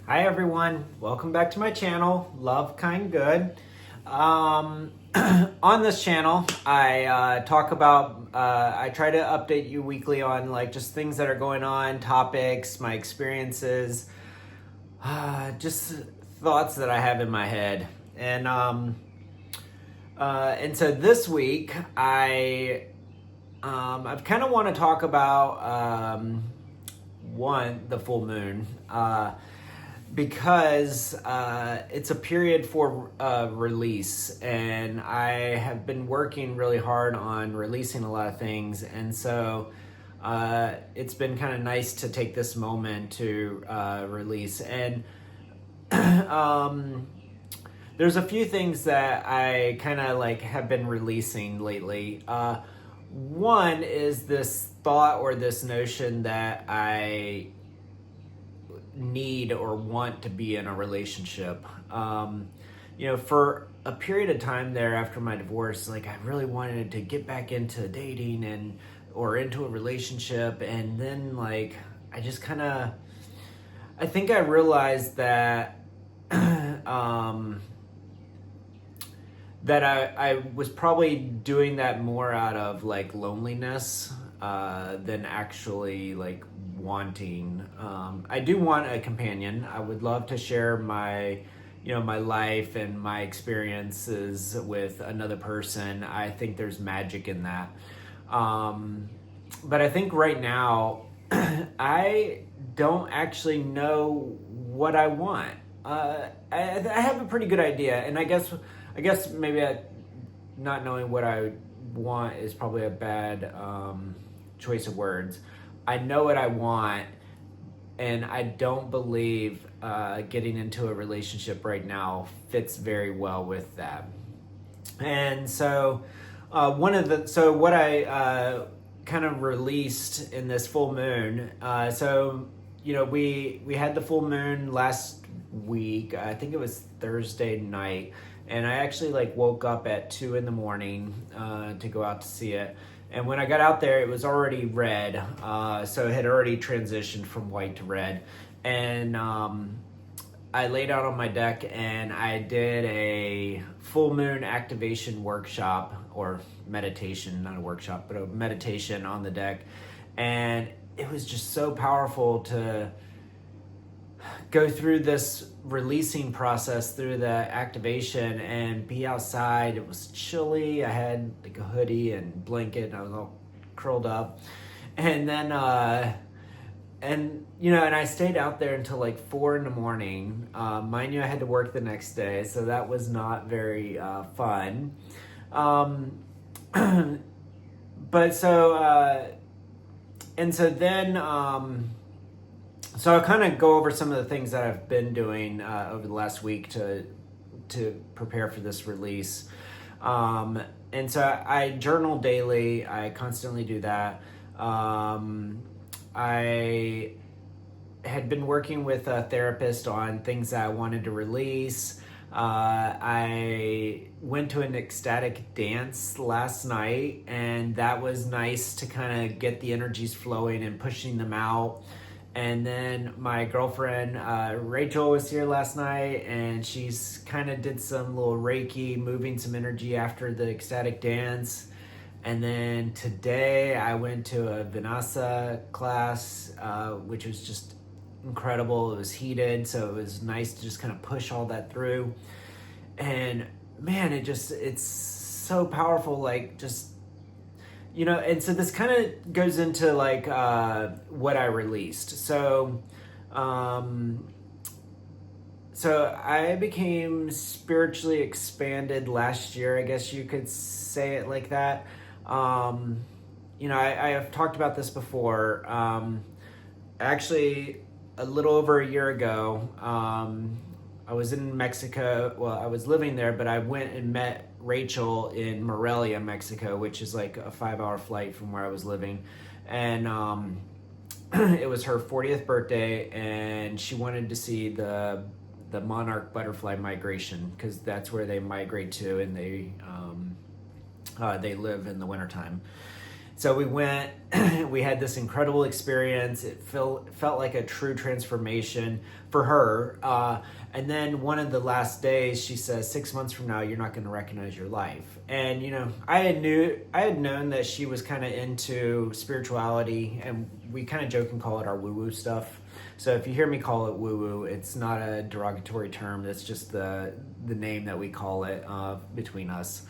Hi everyone, welcome back to my channel, Love Kind Good. On this channel, I talk about, I try to update you weekly on like just things that are going on, topics, my experiences, just thoughts that I have in my head. And so this week, I kind of want to talk about the full moon. Because it's a period for release, and I have been working really hard on releasing a lot of things, and so it's been kind of nice to take this moment to release. And there's a few things that I kind of like have been releasing lately. One is this thought or this notion that I need or want to be in a relationship. For a period of time there after my divorce, like I really wanted to get back into dating or into a relationship, and then like I just kind of, I think I realized that that I was probably doing that more out of like loneliness than actually like wanting. I do want a companion. I would love to share my life and my experiences with another person. I think there's magic in that. But I think right now, I don't actually know what I want. I have a pretty good idea, and I guess maybe not knowing what I want is probably a bad choice of words. I know what I want, and I don't believe getting into a relationship right now fits very well with that. And so, what I kind of released in this full moon. We had the full moon last week. I think it was Thursday night, and I actually like woke up at 2 in the morning to go out to see it. And when I got out there, it was already red, so it had already transitioned from white to red. And I laid out on my deck and I did a full moon activation workshop, or meditation, not a workshop, but a meditation on the deck. And it was just so powerful to go through this releasing process through the activation and be outside. It was chilly. I had like a hoodie and blanket and I was all curled up. And then and I stayed out there until like 4 in the morning. Mind you, I had to work the next day, so that was not very fun. But so and so then So I'll kind of go over some of the things that I've been doing over the last week to prepare for this release. And so I journal daily. I constantly do that. I had been working with a therapist on things that I wanted to release. I went to an ecstatic dance last night, and that was nice to kind of get the energies flowing and pushing them out. And then my girlfriend, Rachel, was here last night, and she's kind of did some little Reiki, moving some energy after the ecstatic dance. And then today I went to a Vinyasa class, which was just incredible. It was heated, so it was nice to just kind of push all that through. And man, it's so powerful, like just, and so this kind of goes into like what I released. So I became spiritually expanded last year, I guess you could say it like that. I have talked about this before. Actually, a little over a year ago, I was in Mexico. Well, I was living there, but I went and met Rachel in Morelia, Mexico, which is like a 5-hour flight from where I was living. And it was her 40th birthday, and she wanted to see the monarch butterfly migration, because that's where they migrate to, and they live in the wintertime. So we went, we had this incredible experience. It felt like a true transformation for her. And then one of the last days, she says, 6 months from now, you're not going to recognize your life. And, you know, I had known that she was kind of into spirituality, and we kind of joke and call it our woo-woo stuff. So if you hear me call it woo-woo, it's not a derogatory term. That's just the name that we call it between us.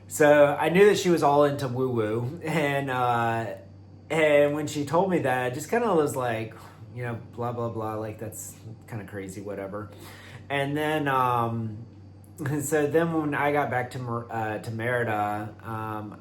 So I knew that she was all into woo-woo, and when she told me that, I just kind of was like, you know, blah blah blah, like that's kind of crazy, whatever. And then so then when I got back to Merida,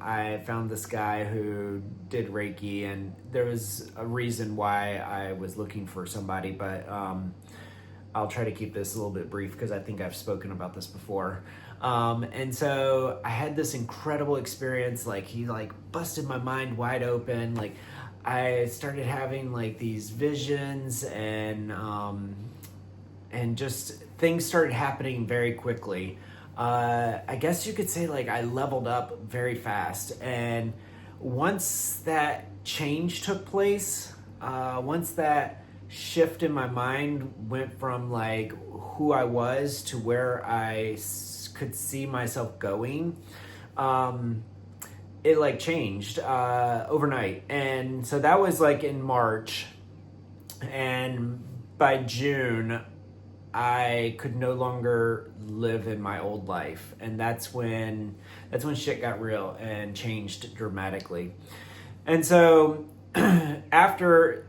I found this guy who did Reiki, and there was a reason why I was looking for somebody, but I'll try to keep this a little bit brief because I think I've spoken about this before. And so I had this incredible experience. Like, he like busted my mind wide open. Like, I started having like these visions, and just things started happening very quickly. I guess you could say like I leveled up very fast. And once that change took place, once that shift in my mind went from like who I was to where I could see myself going, it like changed overnight. And so that was like in March, and by June I could no longer live in my old life, and that's when shit got real and changed dramatically. And so after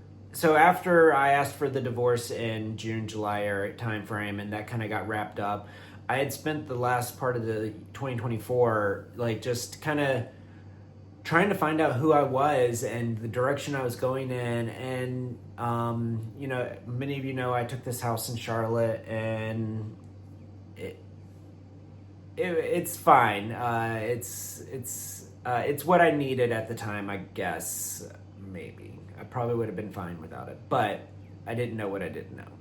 I asked for the divorce in June, July area time frame, and that kind of got wrapped up, I had spent the last part of the 2024 like just kind of trying to find out who I was and the direction I was going in. And you know, many of you know I took this house in Charlotte, and it's fine. It's what I needed at the time, I guess. Maybe I probably would have been fine without it, but I didn't know what I didn't know.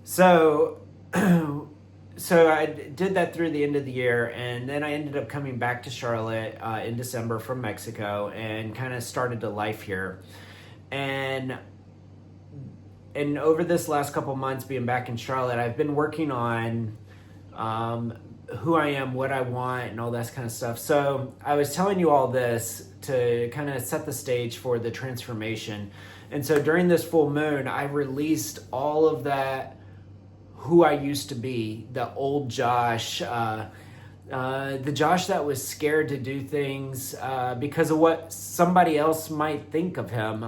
So so I did that through the end of the year, and then I ended up coming back to Charlotte in December from Mexico, and kind of started a life here. And over this last couple months being back in Charlotte, I've been working on who I am, what I want, and all that kind of stuff. So I was telling you all this to kind of set the stage for the transformation. And so during this full moon, I released all of that, who I used to be, the old Josh, the Josh that was scared to do things because of what somebody else might think of him.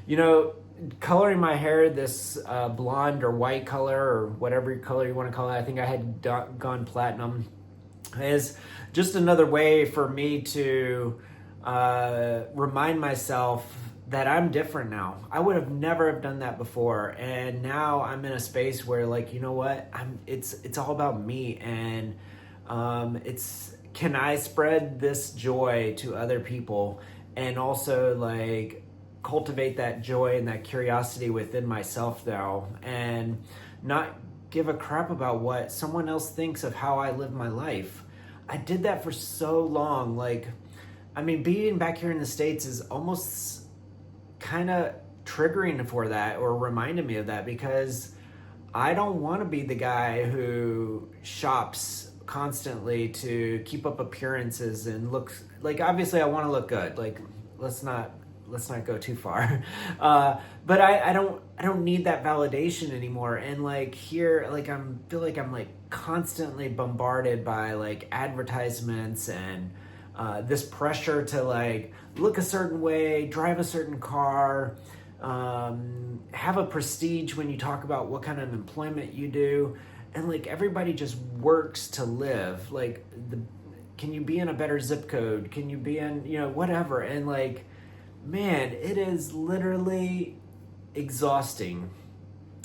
You know, coloring my hair this blonde or white color, or whatever color you want to call it, I think I had gone platinum, is just another way for me to remind myself that I'm different now. I would have never have done that before, and now I'm in a space where, like, you know what, it's all about me, and it's, can I spread this joy to other people, and also like cultivate that joy and that curiosity within myself now, and not give a crap about what someone else thinks of how I live my life. I did that for so long. Like, I mean, being back here in the States is almost kind of triggering for that, or reminding me of that, because I don't want to be the guy who shops constantly to keep up appearances and look like, obviously I want to look good. Like, let's not go too far. But I don't need that validation anymore. And like here, like feel like I'm like constantly bombarded by like advertisements and this pressure to like look a certain way, drive a certain car, have a prestige when you talk about what kind of employment you do. And like everybody just works to live. Like, can you be in a better zip code? Can you be in, you know, whatever. And like, man, it is literally exhausting.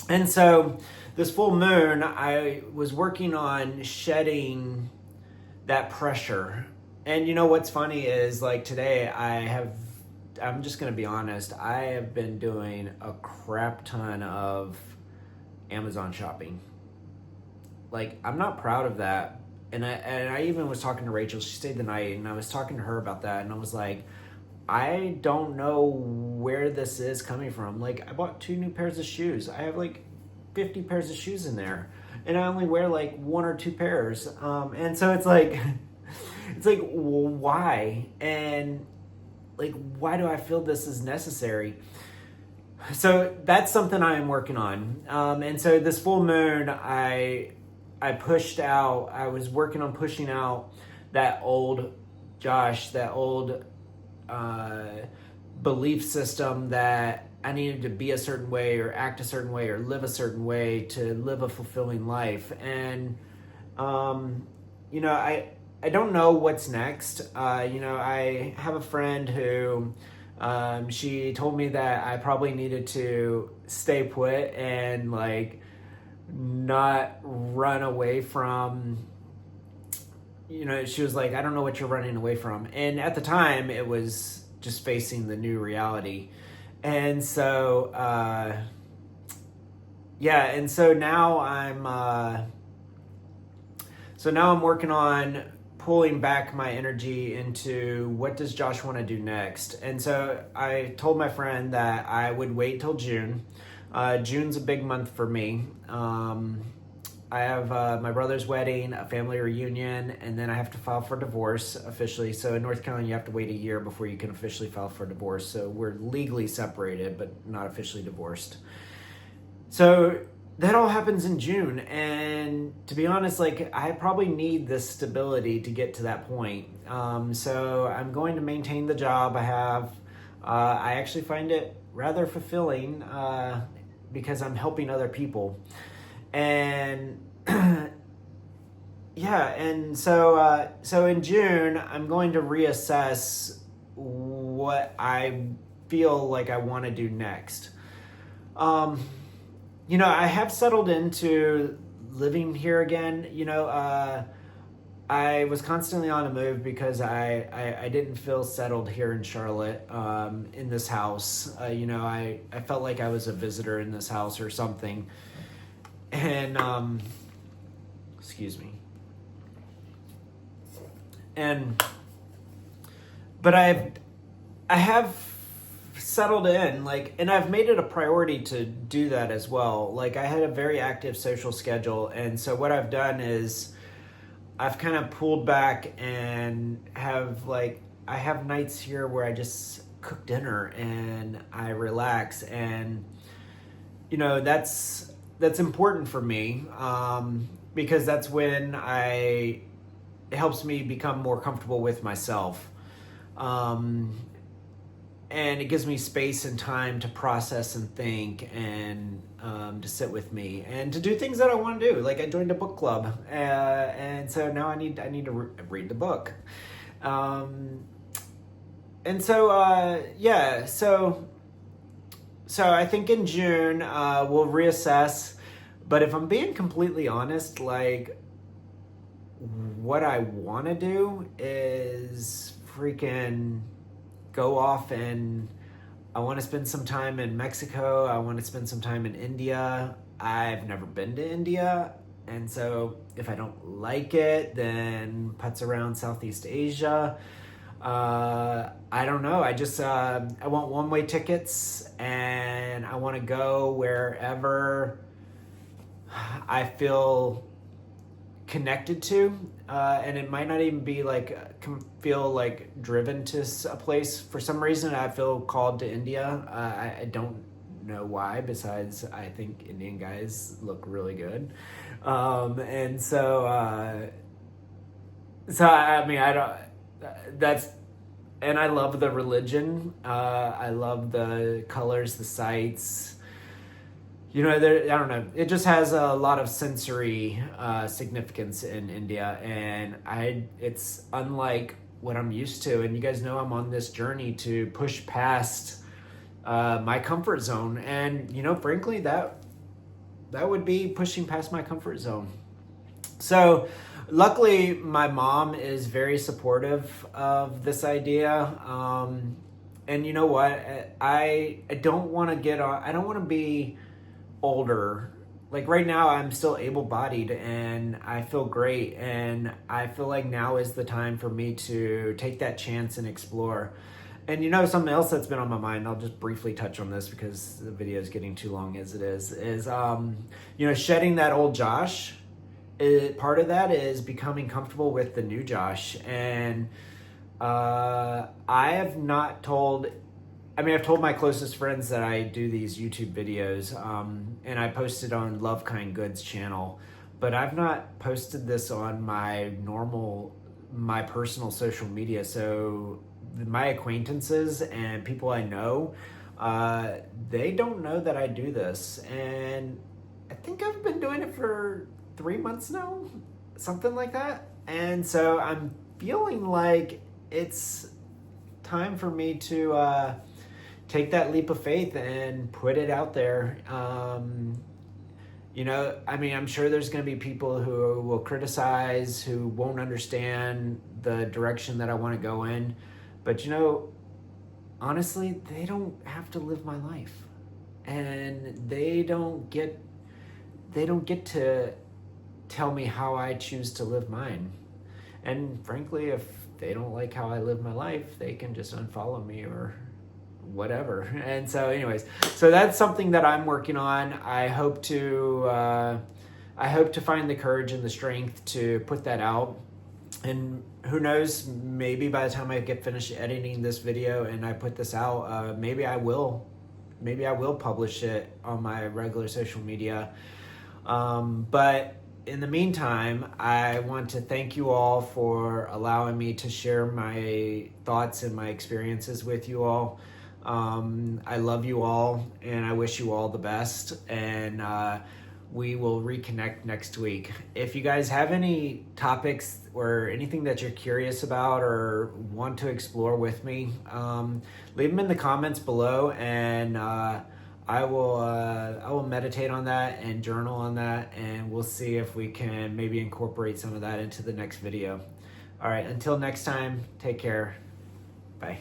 And so this full moon, I was working on shedding that pressure. And you know what's funny is, like, today I'm just going to be honest, I have been doing a crap ton of Amazon shopping. Like, I'm not proud of that. And I even was talking to Rachel. She stayed the night, and I was talking to her about that, and I was like, I don't know where this is coming from. Like, I bought 2 new pairs of shoes. I have like 50 pairs of shoes in there, and I only wear like 1 or 2 pairs. And so it's like, it's like, why? And like, why do I feel this is necessary? So that's something I am working on. And so this full moon, I pushed out. I was working on pushing out that old Josh, that old uh, belief system that I needed to be a certain way or act a certain way or live a certain way to live a fulfilling life. And you know, I don't know what's next. You know, I have a friend who she told me that I probably needed to stay put and like not run away from, you know, she was like, I don't know what you're running away from. And at the time it was just facing the new reality. And so yeah, and so now I'm working on pulling back my energy into what does Josh want to do next. And so I told my friend that I would wait till June. June's a big month for me. I have my brother's wedding, a family reunion, and then I have to file for divorce officially. So in North Carolina, you have to wait a year before you can officially file for divorce. So we're legally separated, but not officially divorced. So that all happens in June. And to be honest, like, I probably need this stability to get to that point. So I'm going to maintain the job I have. I actually find it rather fulfilling because I'm helping other people. And yeah, and so in June, I'm going to reassess what I feel like I want to do next. You know, I have settled into living here again. You know, I was constantly on the move because I didn't feel settled here in Charlotte, in this house. You know, I felt like I was a visitor in this house or something. And, excuse me. But I have settled in, like, and I've made it a priority to do that as well. Like, I had a very active social schedule, and so what I've done is I've kind of pulled back and I have nights here where I just cook dinner and I relax, and you know, that's important for me, because that's when it helps me become more comfortable with myself. And it gives me space and time to process and think and to sit with me and to do things that I want to do. Like, I joined a book club, and so now I need to read the book. And so yeah, so I think in June we'll reassess. But if I'm being completely honest, like, what I want to do is freaking go off, and I want to spend some time in Mexico. I want to spend some time in India. I've never been to India. And so if I don't like it, then putz around Southeast Asia. I don't know. I just, I want one-way tickets, and I want to go wherever I feel connected to, and it might not even be like feel like driven to a place. For some reason, I feel called to India. I don't know why, besides I think Indian guys look really good, and so I mean, I don't. That's, and I love the religion. I love the colors, the sights. You know, I don't know. It just has a lot of sensory significance in India, and it's unlike what I'm used to. And you guys know I'm on this journey to push past my comfort zone, and you know, frankly, that would be pushing past my comfort zone. So, luckily, my mom is very supportive of this idea. And you know what? I don't want to get on. I don't want to be older. Like, right now I'm still able-bodied and I feel great, and I feel like now is the time for me to take that chance and explore. And something else that's been on my mind, I'll just briefly touch on this because the video is getting too long as it is shedding that old Josh. Part of that is becoming comfortable with the new Josh. And I have not told, I've told my closest friends that I do these YouTube videos, and I posted on Love Kind Goods channel, but I've not posted this on my personal social media. So my acquaintances and people I know, they don't know that I do this. And I think I've been doing it for 3 months now, something like that. And so I'm feeling like it's time for me to take that leap of faith and put it out there. I'm sure there's going to be people who will criticize, who won't understand the direction that I want to go in. But, honestly, they don't have to live my life. And they don't get to tell me how I choose to live mine. And frankly, if they don't like how I live my life, they can just unfollow me or whatever. And so anyways, so that's something that I'm working on. I hope to find the courage and the strength to put that out. And who knows, maybe by the time I get finished editing this video and I put this out, maybe I will publish it on my regular social media. But in the meantime, I want to thank you all for allowing me to share my thoughts and my experiences with you all. I love you all, and I wish you all the best, and we will reconnect next week. If you guys have any topics or anything that you're curious about or want to explore with me, leave them in the comments below, and I will meditate on that and journal on that, and we'll see if we can maybe incorporate some of that into the next video. All right, until next time, take care. Bye.